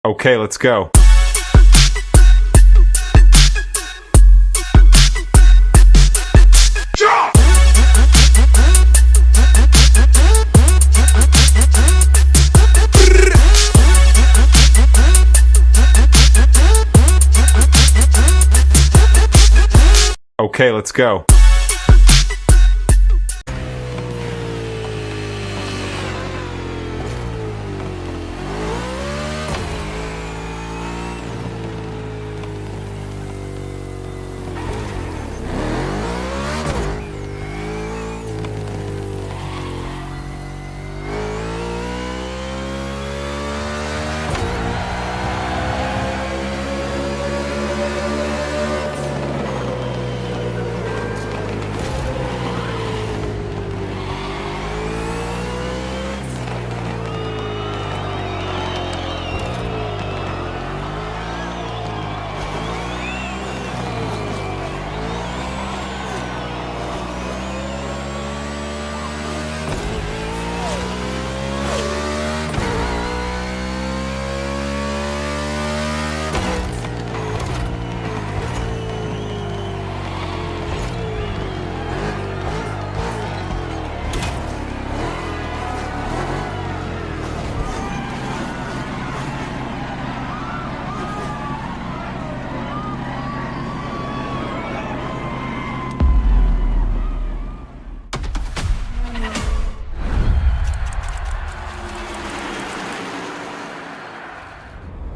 Okay, let's go. Okay, let's go.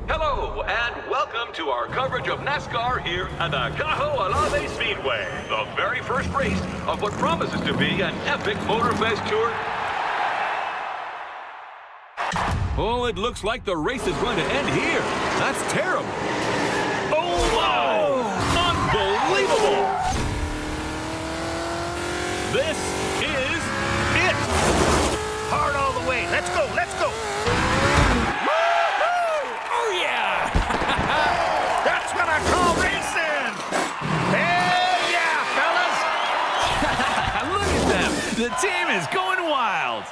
Hello, and welcome to our coverage of NASCAR here at the Cajo Alave Speedway, the very first race of what promises to be an epic motorfest tour. Oh, it looks like the race is going to end here. That's terrible. Oh, wow! Unbelievable! This is it! Hard all the way. Let's go, let's go. Oh, yeah! That's what I call racing. Hell yeah, fellas. Look at them! The team is going wild!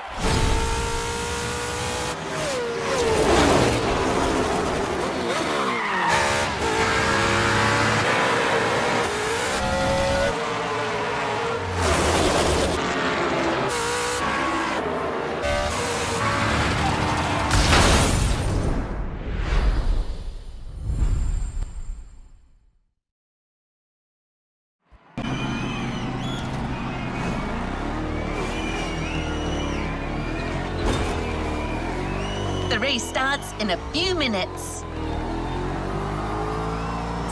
The race starts in a few minutes.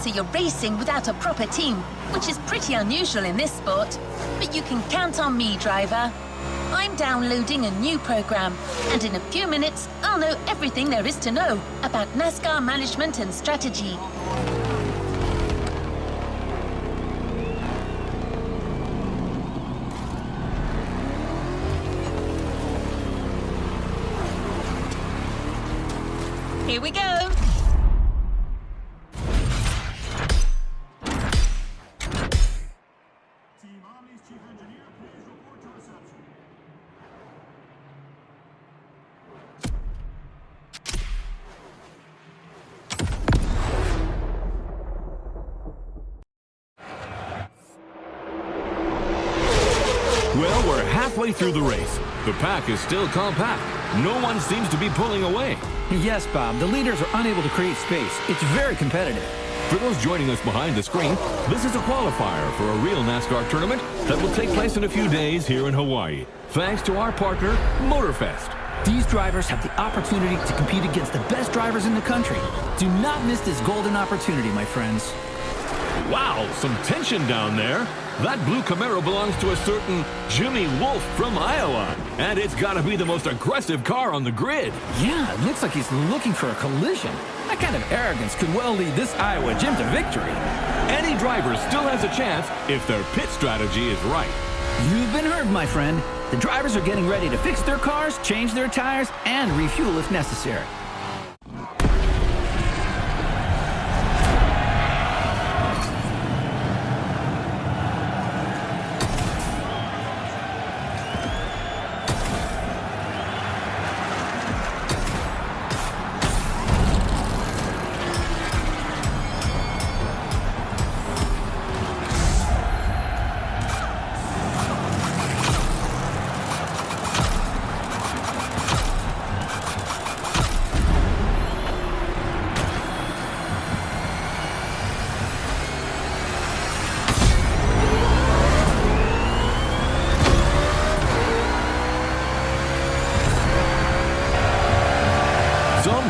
So you're racing without a proper team, which is pretty unusual in this sport. But you can count on me, driver. I'm downloading a new program, and in a few minutes, I'll know everything there is to know about NASCAR management and strategy. Here we go. Well, we're halfway through the race. The pack is still compact. No one seems to be pulling away. Yes, Bob. The leaders are unable to create space. It's very competitive. For those joining us behind the screen, this is a qualifier for a real NASCAR tournament that will take place in a few days here in Hawaii, thanks to our partner, Motorfest. These drivers have the opportunity to compete against the best drivers in the country. Do not miss this golden opportunity, my friends. Wow, some tension down there. That blue Camaro belongs to a certain Jimmy Wolf from Iowa, and it's got to be the most aggressive car on the grid. Yeah, it looks like he's looking for a collision. That kind of arrogance could well lead this Iowa Jim to victory. Any driver still has a chance if their pit strategy is right. You've been heard, my friend. The drivers are getting ready to fix their cars, change their tires, and refuel if necessary.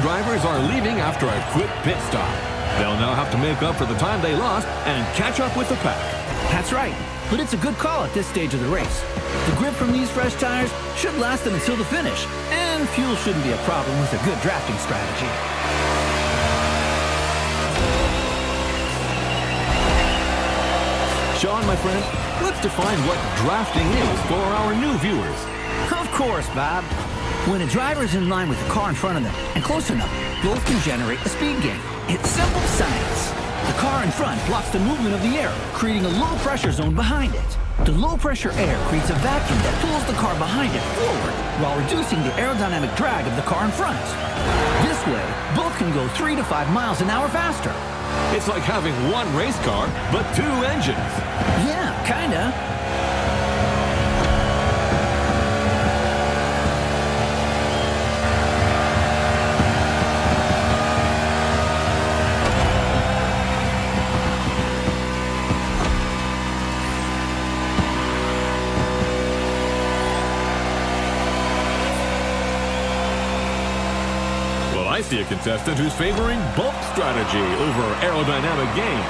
drivers are leaving after a quick pit stop. They'll now have to make up for the time they lost and catch up with the pack. That's right, but it's a good call at this stage of the race. The grip from these fresh tires should last them until the finish, and fuel shouldn't be a problem with a good drafting strategy. Sean, my friend, let's define what drafting is for our new viewers. Of course, Bob. When a driver's in line with the car in front of them and close enough, both can generate a speed gain. It's simple science. The car in front blocks the movement of the air, creating a low-pressure zone behind it. The low-pressure air creates a vacuum that pulls the car behind it forward while reducing the aerodynamic drag of the car in front. This way, both can go 3 to 5 miles an hour faster. It's like having one race car, but 2 engines. Yeah, kinda. I see a contestant who's favoring bulk strategy over aerodynamic gain.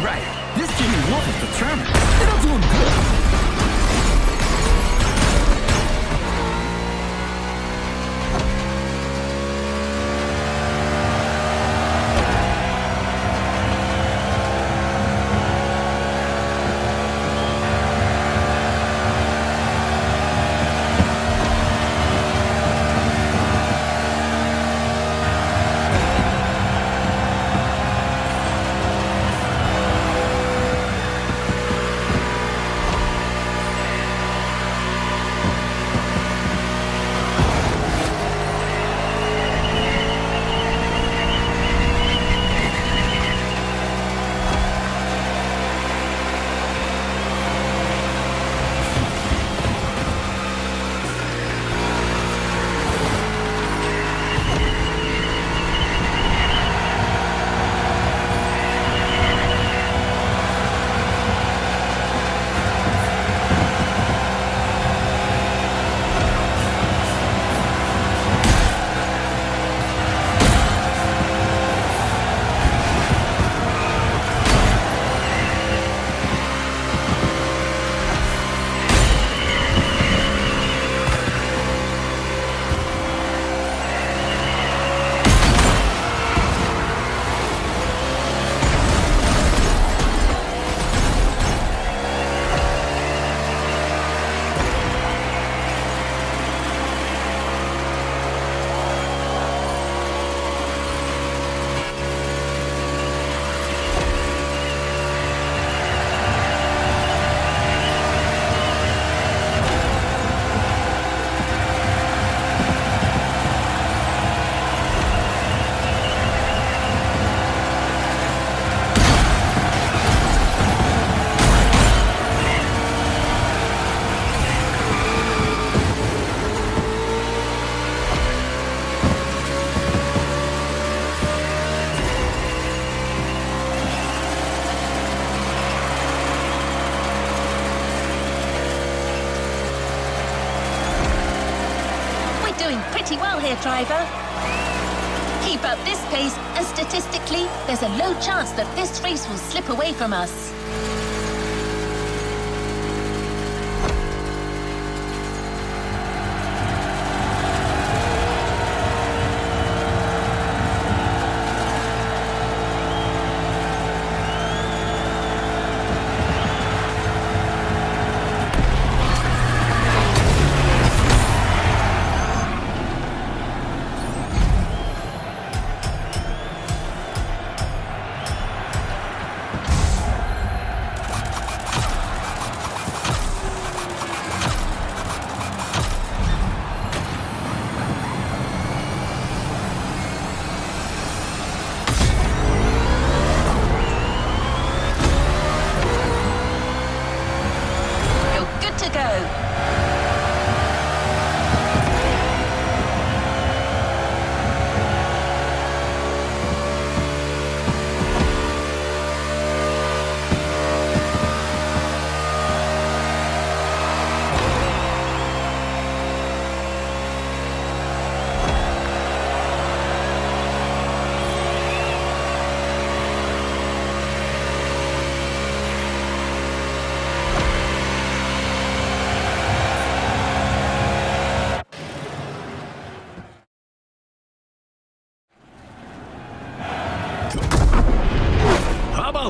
Right. This Jimmy Wolf is determined. It'll do him good. Pretty well here, driver. Keep up this pace, and statistically, there's a low chance that this race will slip away from us.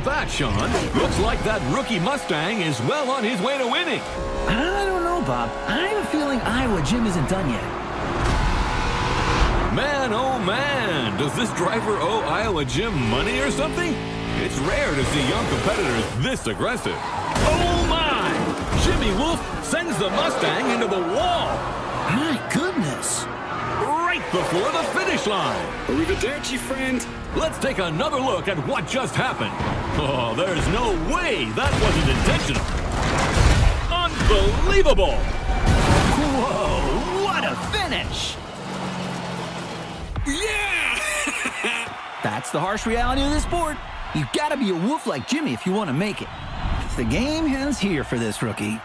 about that, Sean? Looks like that rookie Mustang is well on his way to winning. I don't know, Bob. I have a feeling Iowa Jim isn't done yet. Man, oh man, does this driver owe Iowa Jim money or something? It's rare to see young competitors this aggressive. Oh my! Jimmy Wolf sends the Mustang into the wall. My goodness. Right before the finish line. Arrivederci, friend. Let's take another look at what just happened. Oh, there's no way that wasn't intentional. Unbelievable! Whoa, what a finish! Yeah! That's the harsh reality of this sport. You've got to be a wolf like Jimmy if you want to make it. The game ends here for this rookie.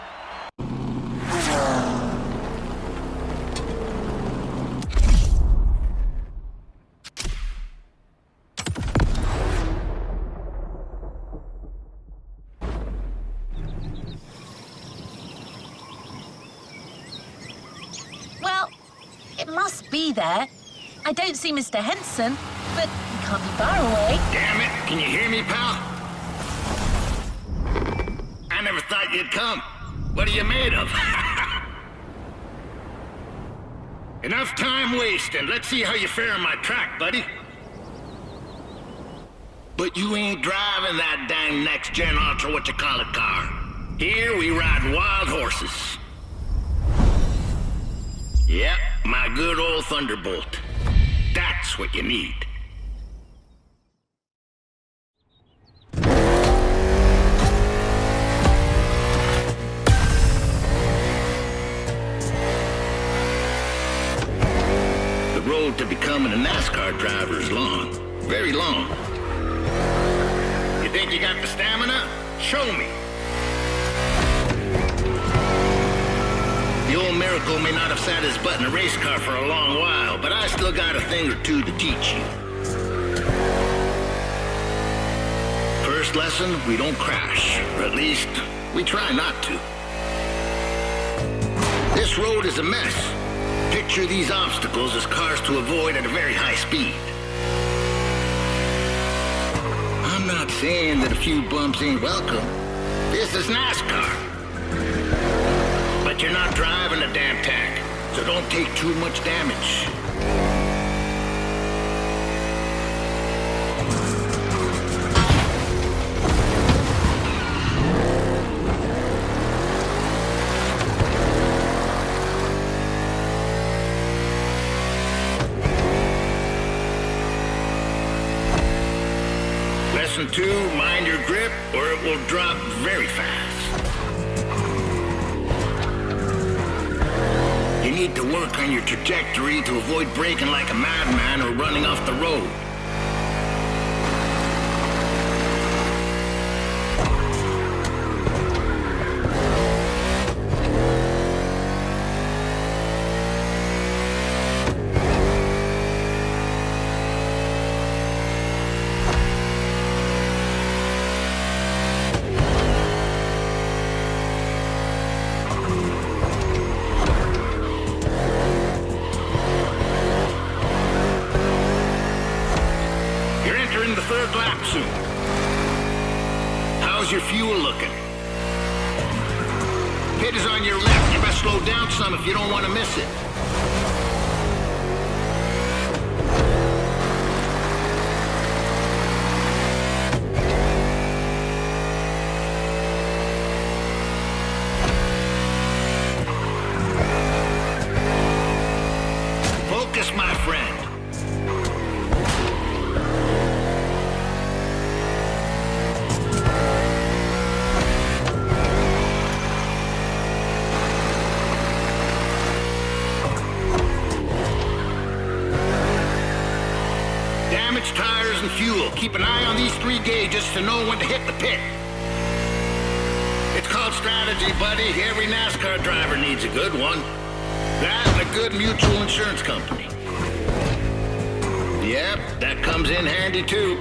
Well, it must be there. I don't see Mr. Henson, but he can't be far away. Damn it, can you hear me, pal? I never thought you'd come. What are you made of? Enough time wasting. Let's see how you fare on my track, buddy. But you ain't driving that dang next-gen ultra what-you-call-it car. Here we ride wild horses. Yep, my good old Thunderbolt. That's what you need. The road to becoming a NASCAR driver is long. Very long. You think you got the stamina? Show me. The old Miracle may not have sat his butt in a race car for a long while, but I still got a thing or two to teach you. First lesson, we don't crash. Or at least, we try not to. This road is a mess. Picture these obstacles as cars to avoid at a very high speed. I'm not saying that a few bumps ain't welcome. This is NASCAR. But you're not driving a damn tank, so don't take too much damage. Lesson 2, mind your grip or it will drop very fast. You need to work on your trajectory to avoid braking like a madman or running off the road. Third lap soon. How's your fuel looking? Pit is on your left. You best slow down some if you don't want to miss it. Focus, my friend. Damaged tires and fuel. Keep an eye on these 3 gauges to know when to hit the pit. It's called strategy, buddy. Every NASCAR driver needs a good one. That and a good mutual insurance company. Yep, that comes in handy too.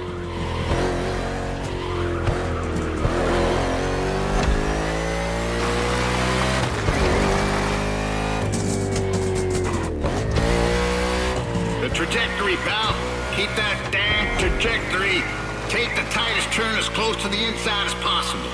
The trajectory, pal. Keep that damn trajectory Take the tightest turn as close to the inside as possible.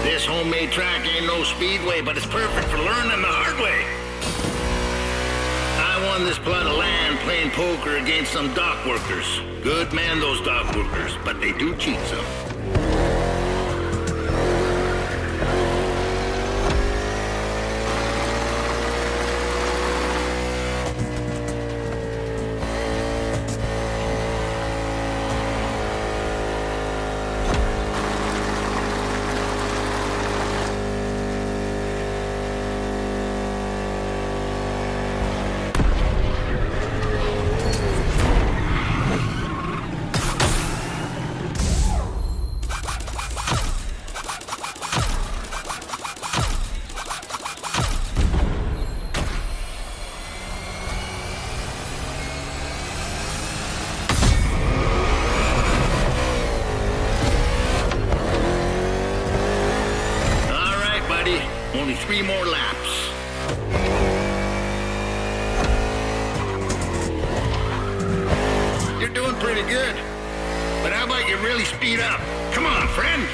This homemade track ain't no speedway, but it's perfect for learning the hard way. I won this plot of land playing poker against some dock workers. Good man, those dock workers, but they do cheat some. Only 3 more laps. You're doing pretty good. But how about you really speed up? Come on, friend.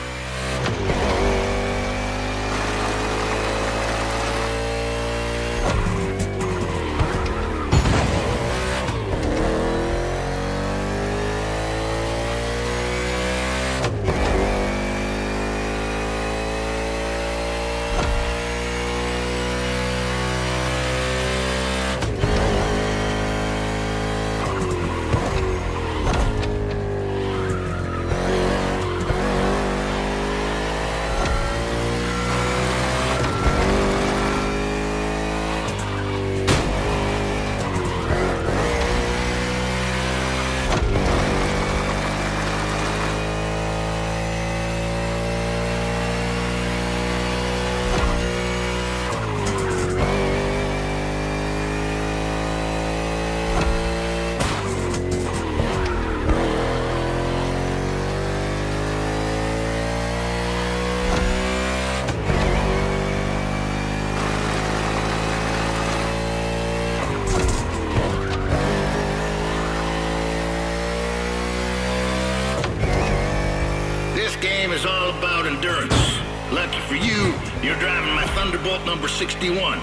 Is all about endurance. Lucky for you, you're driving my Thunderbolt number 61,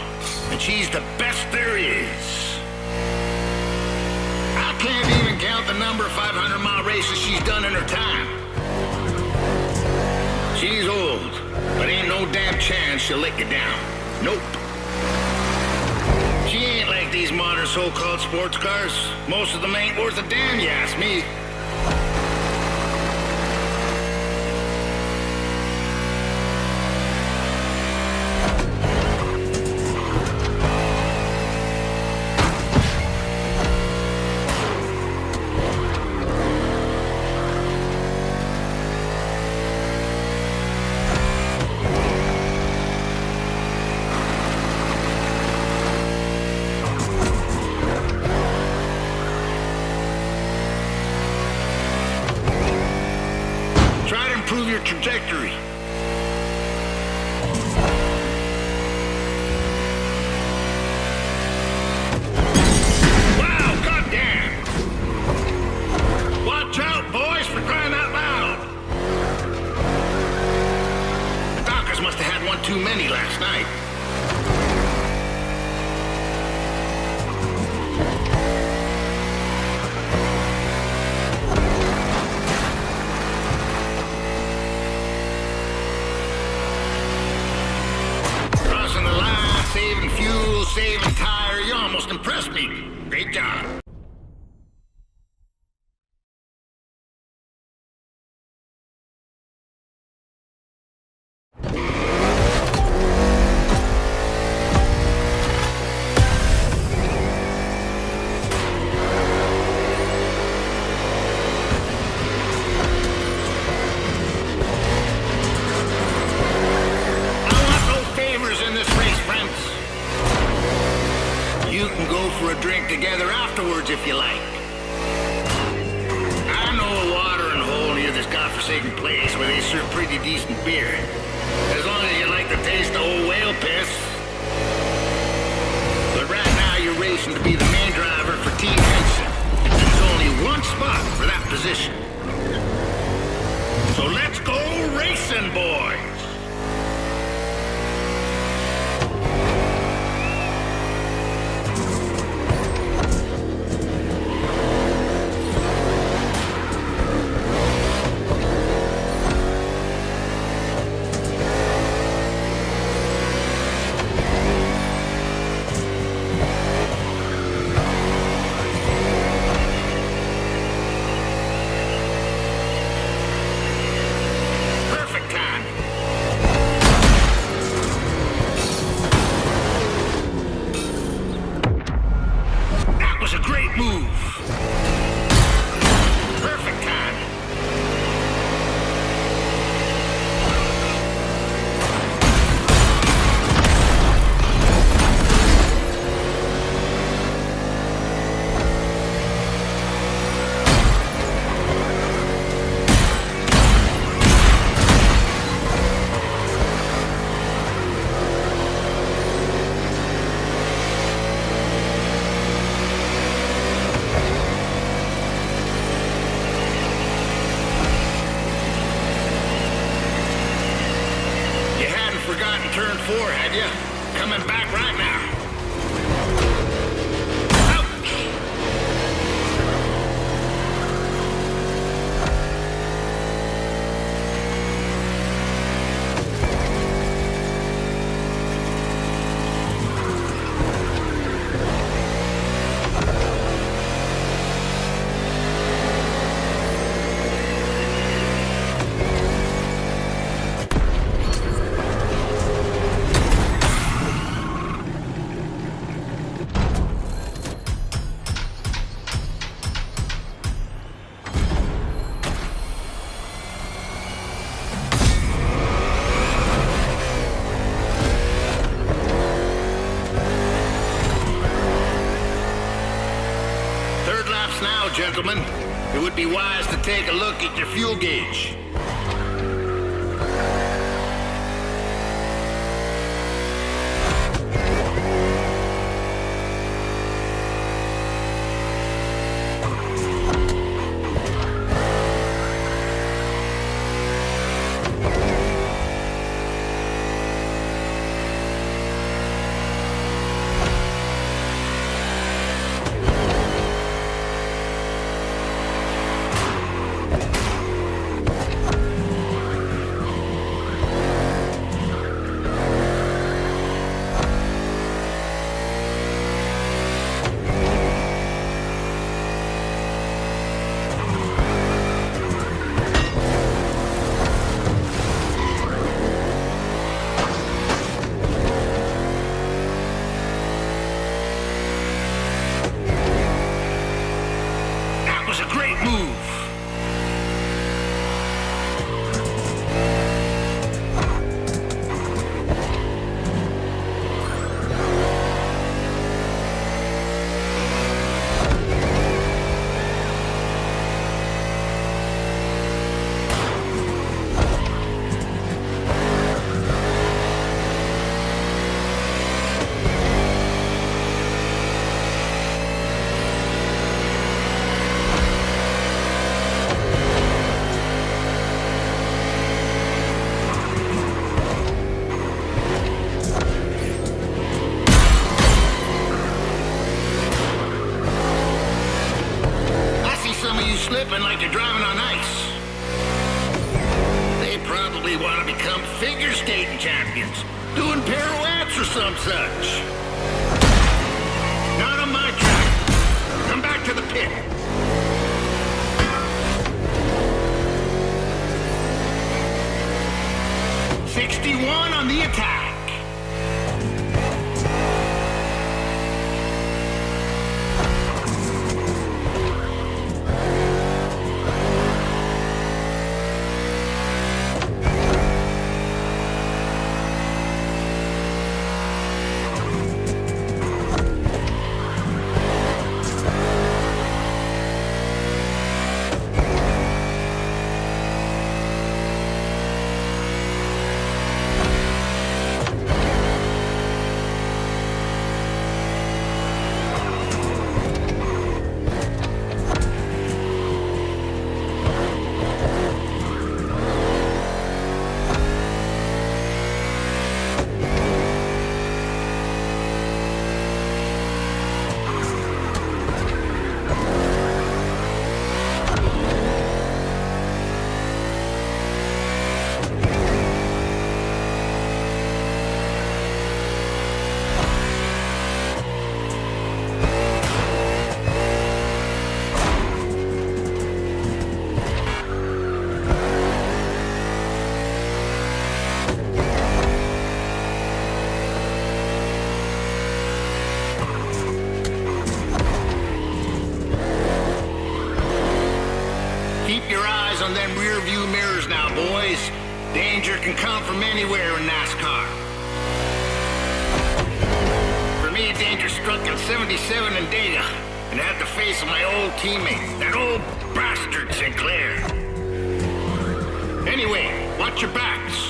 and she's the best there is. I can't even count the number of 500-mile races she's done in her time. She's old, but ain't no damn chance she'll let you down. Nope. She ain't like these modern so-called sports cars. Most of them ain't worth a damn, you ask me. Improve your trajectory. Wow, goddamn! Watch out, boys, for crying out loud! The Dockers must have had one too many last night. can go for a drink together afterwards if you like. I know a watering hole near this godforsaken place where they serve pretty decent beer. As long as you like the taste of old whale piss. But right now you're racing to be the main driver for Team Henson. And there's only one spot for that position. So let's go racing, boys! Turn 4, had you? Coming back right now. Now, gentlemen, it would be wise to take a look at your fuel gauge. Slipping like you're driving on ice. They probably want to become figure skating champions, doing pirouettes or some such. Not on my track. Come back to the pit. 61 on the attack. on them rear view mirrors now, boys. Danger can come from anywhere in NASCAR. For me, danger struck in 77 in Data, and I had to face my old teammate, that old bastard Sinclair. Anyway, watch your backs.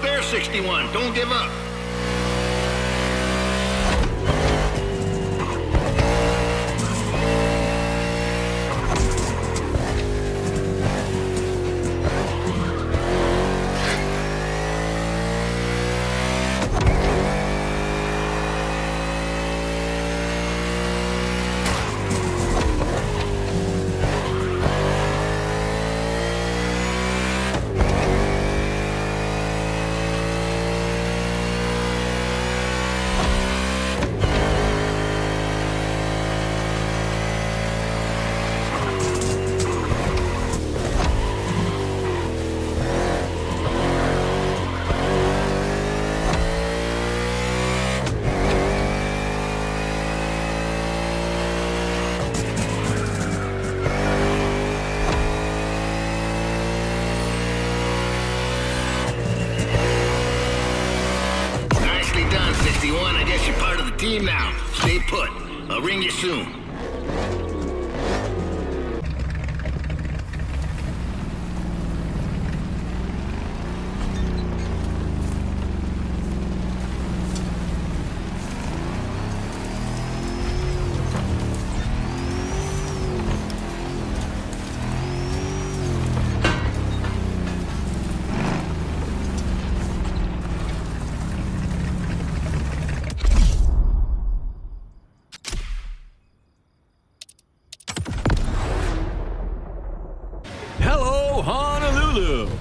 There, 61. Don't give up. I guess you're part of the team now. Stay put. I'll ring you soon.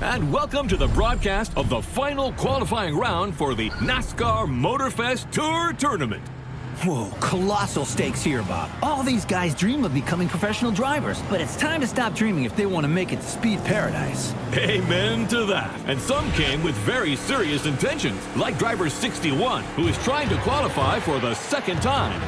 And welcome to the broadcast of the final qualifying round for the NASCAR Motorfest Tour Tournament. Whoa, colossal stakes here, Bob. All these guys dream of becoming professional drivers, but it's time to stop dreaming if they want to make it to speed paradise. Amen to that. And some came with very serious intentions, like driver 61, who is trying to qualify for the second time.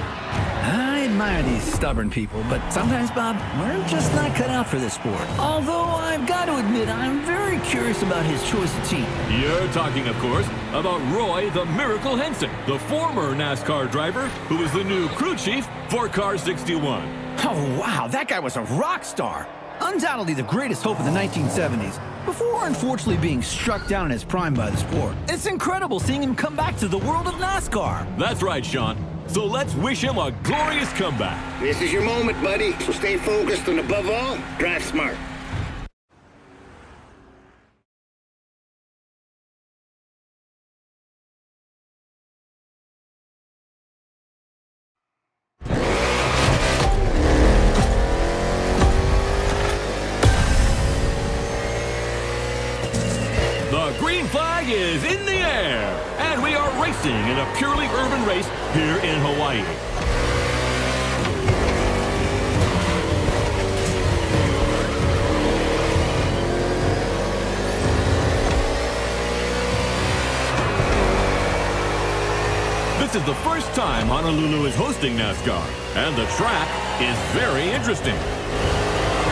I admire these stubborn people, but sometimes, Bob, we're just not cut out for this sport. Although I've got to admit, I'm very curious about his choice of team. You're talking, of course, about Roy the Miracle Henson, the former NASCAR driver who is the new crew chief for Car 61. Oh, wow, that guy was a rock star. Undoubtedly the greatest hope of the 1970s, before unfortunately being struck down in his prime by the sport. It's incredible seeing him come back to the world of NASCAR. That's right, Sean. So let's wish him a glorious comeback. This is your moment, buddy. So stay focused and above all, drive smart. The green flag is in the air, and we are racing in a purely urban race here in Hawaii. This is the first time Honolulu is hosting NASCAR, and the track is very interesting.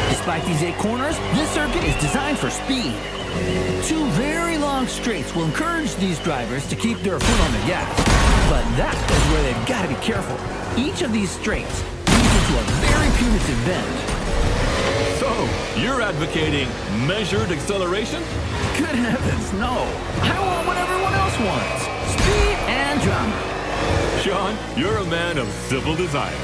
Despite these 8 corners, this circuit is designed for speed. 2 very long straights will encourage these drivers to keep their foot on the gas. But that is where they've got to be careful. Each of these straights leads into a very punitive bend. So, you're advocating measured acceleration? Good heavens, no. I want what everyone else wants. Speed and drama. Sean, you're a man of civil desires.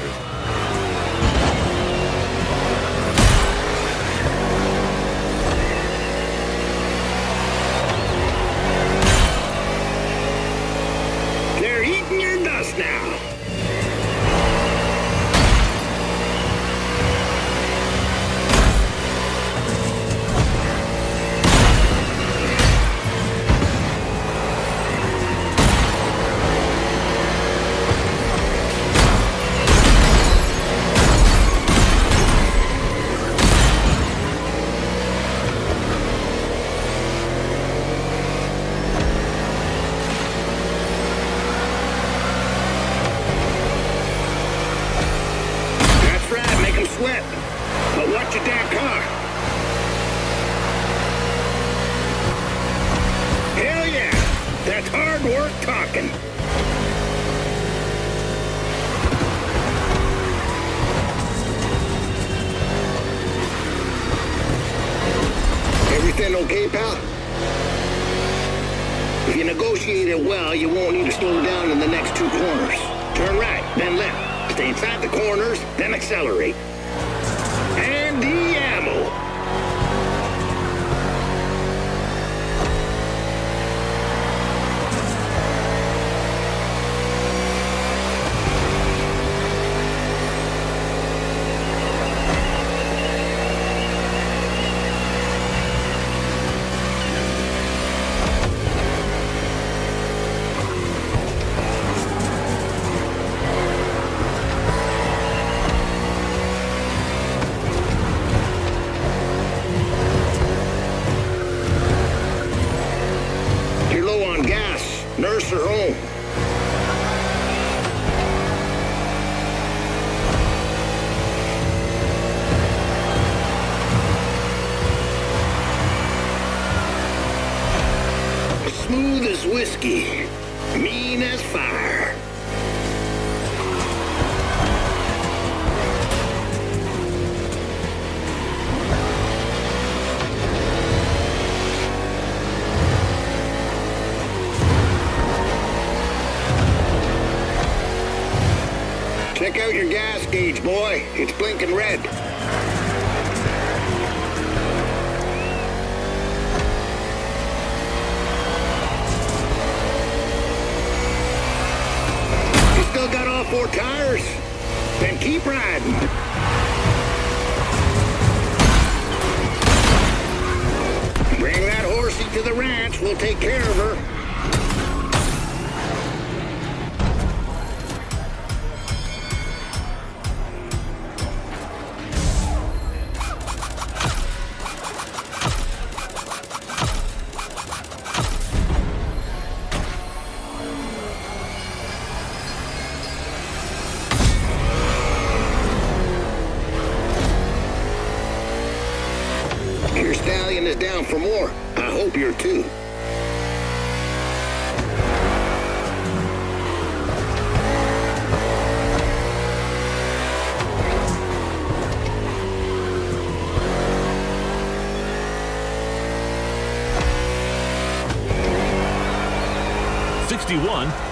They're eating your dust now. Sweat. But watch your damn car. Hell yeah. That's hard work talking. Everything okay, pal? If you negotiate it well, you won't need to slow down in the next 2 corners. Turn right, then left. Stay inside the corners, then accelerate. And the ammo. Nurse her home. Smooth as whiskey, mean as fire. Check out your gas gauge, boy. It's blinking red. You still got all 4 tires? Then keep riding. Bring that horsey to the ranch. We'll take care of her. sit down for more. I hope you're too.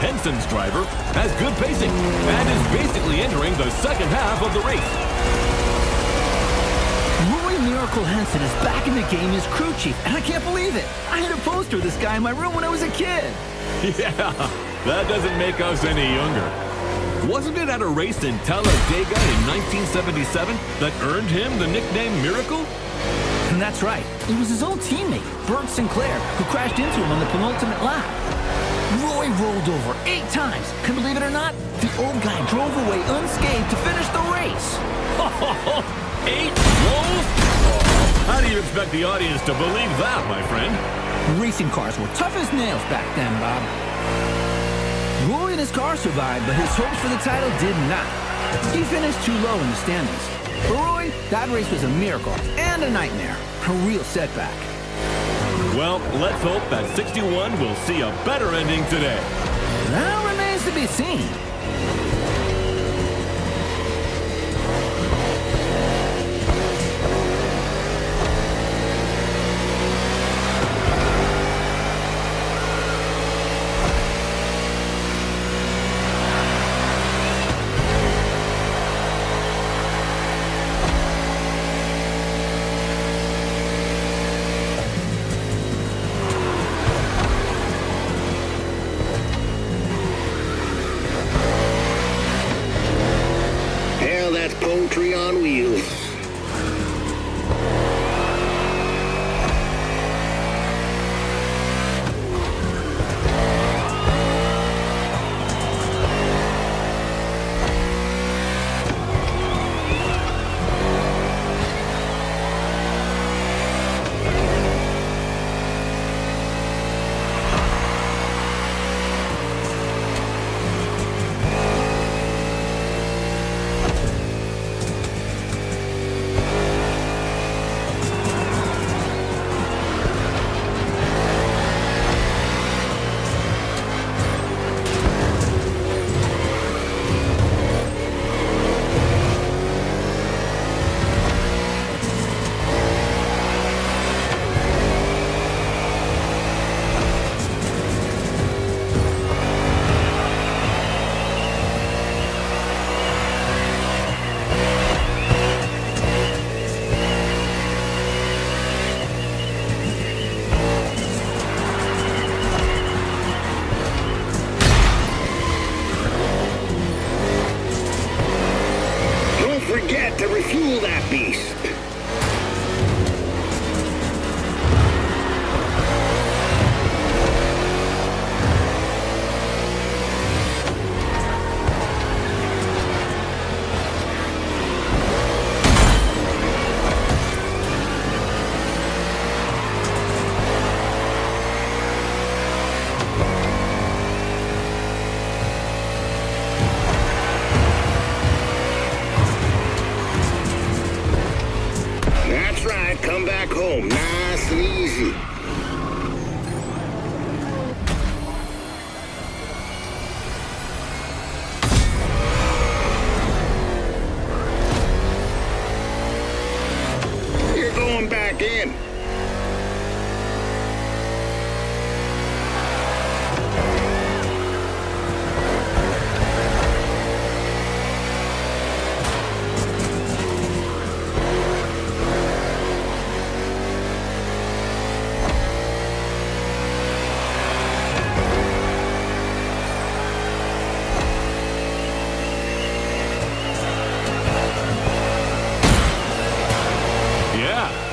Henson's driver has good pacing and is basically entering the second half of the race. Roy Miracle Henson is back in the game as crew chief, and I can't believe it. I had a poster of this guy in my room when I was a kid. Yeah, that doesn't make us any younger. Wasn't it at a race in Talladega in 1977 that earned him the nickname Miracle? And that's right. It was his old teammate, Bert Sinclair, who crashed into him on the penultimate lap. Roy rolled over 8 times, and believe it or not, the old guy drove away unscathed to finish the race. 8 rolls? How do you expect the audience to believe that, my friend? Racing cars were tough as nails back then, Bob. Roy and his car survived, but his hopes for the title did not. He finished too low in the standings. For Roy, that race was a miracle and a nightmare, a real setback. Well, let's hope that 61 will see a better ending today. That remains to be seen. Poetry on wheels. To refuel that beast. Come back home, nice and easy. You're going back in.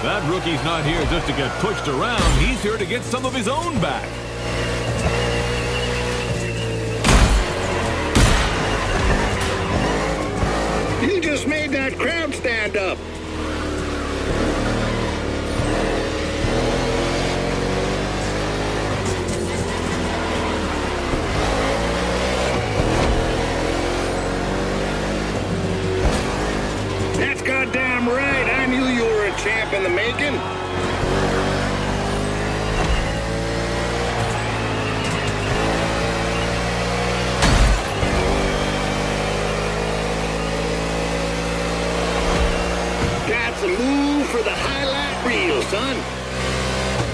That rookie's not here just to get pushed around. He's here to get some of his own back. You just made that crowd stand up. That's goddamn right. I knew you were a champ in the making. That's a move for the highlight reel, son.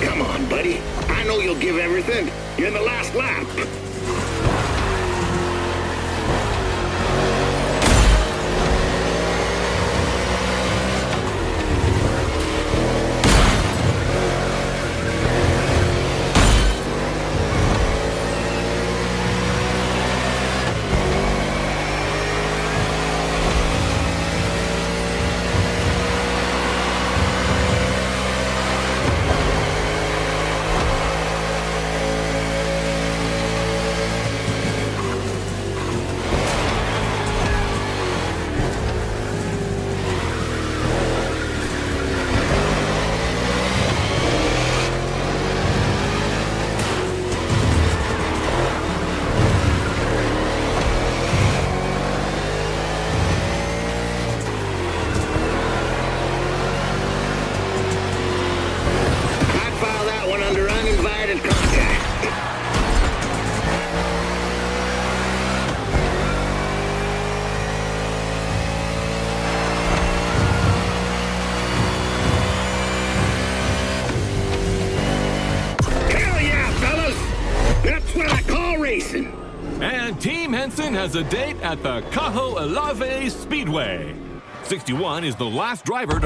Come on, buddy. I know you'll give everything. You're in the last lap. And Team Henson has a date at the Cajo Alave Speedway. 61 is the last driver to